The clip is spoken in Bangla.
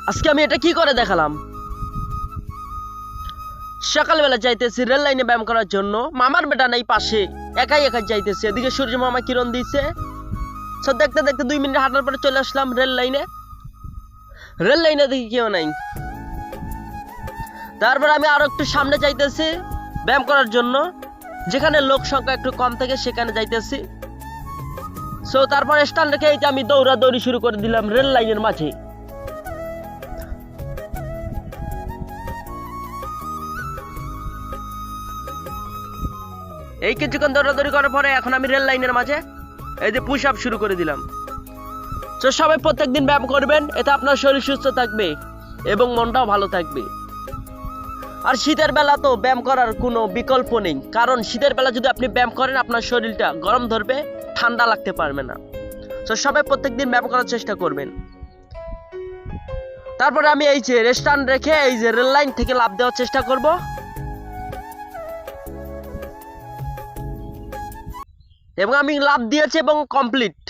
আজকে আমি এটা কি করে দেখালাম। সকালবেলা যাইতেছি রেল লাইনে ব্যায়াম করার জন্য, মামার বেটা নাই পাশে, একাই একাই যাইতেছে। এদিকে সূর্য মামা কিরণ দিচ্ছে। সব দেখতে দেখতে 2 মিনিট হাঁটার পরে চলে আসলাম রেল লাইনে। রেল লাইনে দেখি কেউ নাই। তারপর আমি আরো একটু সামনে যাইতেছি ব্যায়াম করার জন্য, যেখানে লোক সংখ্যা একটু কম থাকে সেখানে যাইতেছি। সো তারপর স্ট্যান্ড রেখে এই যে আমি দৌড়াদৌড়ি শুরু করে দিলাম রেল লাইনের মাঝে। এই কিছুক্ষণ দৌড়াদৌড়ি করার পরে এখন আমি রেল লাইনের মাঝে এই যে পুশ আপ শুরু করে দিলাম। তো সবাই প্রত্যেকদিন ব্যায়াম করবেন, এতে আপনার শরীর সুস্থ থাকবে এবং মনটাও ভালো থাকবে। আর শীতের বেলা তো ব্যায়াম করার কোনো বিকল্প নেই, কারণ শীতের বেলা যদি আপনি ব্যায়াম করেন আপনার শরীরটা গরম ধরবে, ঠান্ডা লাগতে পারবে না। তো সবাই প্রত্যেকদিন ব্যায়াম করার চেষ্টা করবেন। তারপরে আমি এই যে রেস্টুরেন্ট রেখে এই যে রেল লাইন থেকে লাফ দেওয়ার চেষ্টা করব, এবং আমি লাফ দিয়েছি এবং কমপ্লিট।